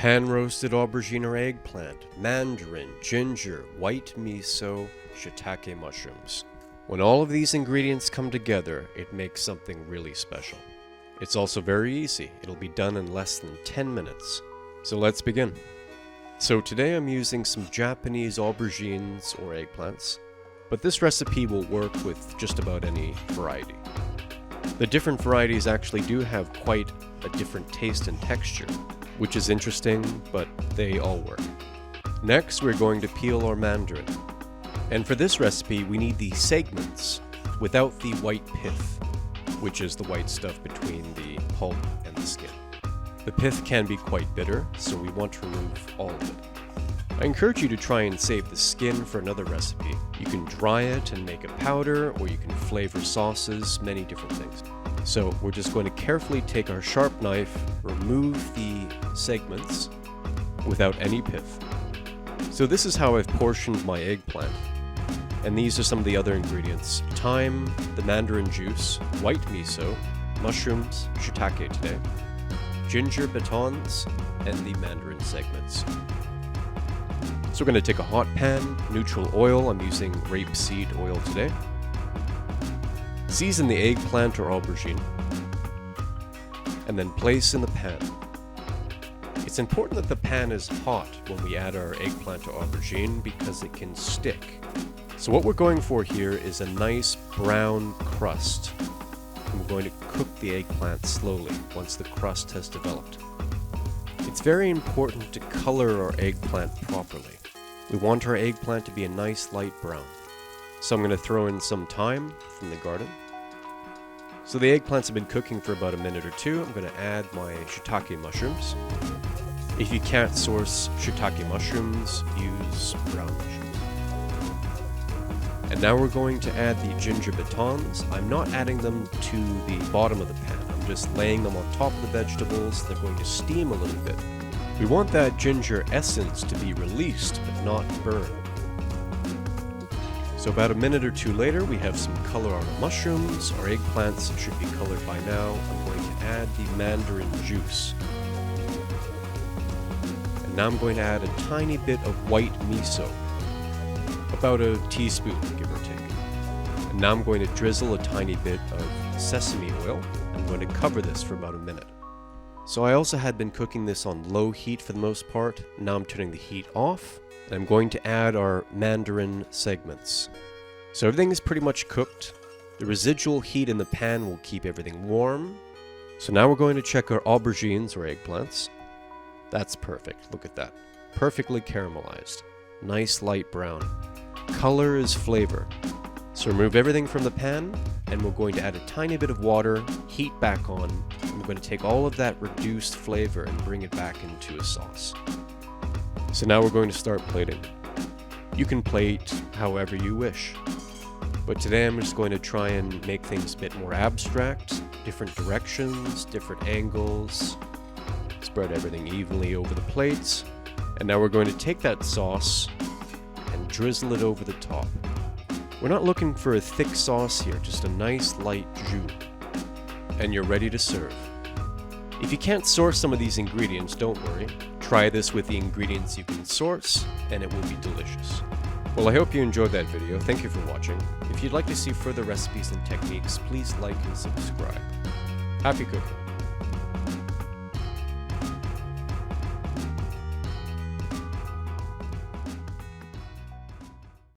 Pan-roasted aubergine or eggplant, mandarin, ginger, white miso, shiitake mushrooms. When all of these ingredients come together, it makes something really special. It's also very easy. It'll be done in less than 10 minutes. So let's begin. So today I'm using some Japanese aubergines or eggplants, but this recipe will work with just about any variety. The different varieties actually do have quite a different taste and texture, which is interesting, but they all work. Next, we're going to peel our mandarin. And for this recipe, we need the segments without the white pith, which is the white stuff between the pulp and the skin. The pith can be quite bitter, so we want to remove all of it. I encourage you to try and save the skin for another recipe. You can dry it and make a powder, or you can flavor sauces, many different things. So we're just going to carefully take our sharp knife, remove the segments without any pith. So this is how I've portioned my eggplant. And these are some of the other ingredients: thyme, the mandarin juice, white miso, mushrooms, shiitake today, ginger batons, and the mandarin segments. So we're going to take a hot pan, neutral oil. I'm using rapeseed oil today. Season the eggplant or aubergine, and then place in the pan. It's important that the pan is hot when we add our eggplant or aubergine because it can stick. So what we're going for here is a nice brown crust. And we're going to cook the eggplant slowly once the crust has developed. It's very important to color our eggplant properly. We want our eggplant to be a nice light brown. So I'm going to throw in some thyme from the garden. So the eggplants have been cooking for about a minute or two. I'm going to add my shiitake mushrooms. If you can't source shiitake mushrooms, use brown mushrooms. And now we're going to add the ginger batons. I'm not adding them to the bottom of the pan. I'm just laying them on top of the vegetables. They're going to steam a little bit. We want that ginger essence to be released, but not burned. So about a minute or two later, we have some color on our mushrooms. Our eggplants should be colored by now. I'm going to add the mandarin juice. And now I'm going to add a tiny bit of white miso. About a teaspoon, give or take. And now I'm going to drizzle a tiny bit of sesame oil. I'm going to cover this for about a minute. So I also had been cooking this on low heat for the most part. Now I'm turning the heat off. And I'm going to add our mandarin segments. So everything is pretty much cooked. The residual heat in the pan will keep everything warm. So now we're going to check our aubergines or eggplants. That's perfect. Look at that. Perfectly caramelized. Nice light brown. Color is flavor. So remove everything from the pan, and we're going to add a tiny bit of water, heat back on, and we're going to take all of that reduced flavor and bring it back into a sauce. So now we're going to start plating. You can plate however you wish. But today I'm just going to try and make things a bit more abstract, different directions, different angles, spread everything evenly over the plates. And now we're going to take that sauce and drizzle it over the top. We're not looking for a thick sauce here, just a nice light jus. And you're ready to serve. If you can't source some of these ingredients, don't worry. Try this with the ingredients you can source, and it will be delicious. Well, I hope you enjoyed that video. Thank you for watching. If you'd like to see further recipes and techniques, please like and subscribe. Happy cooking!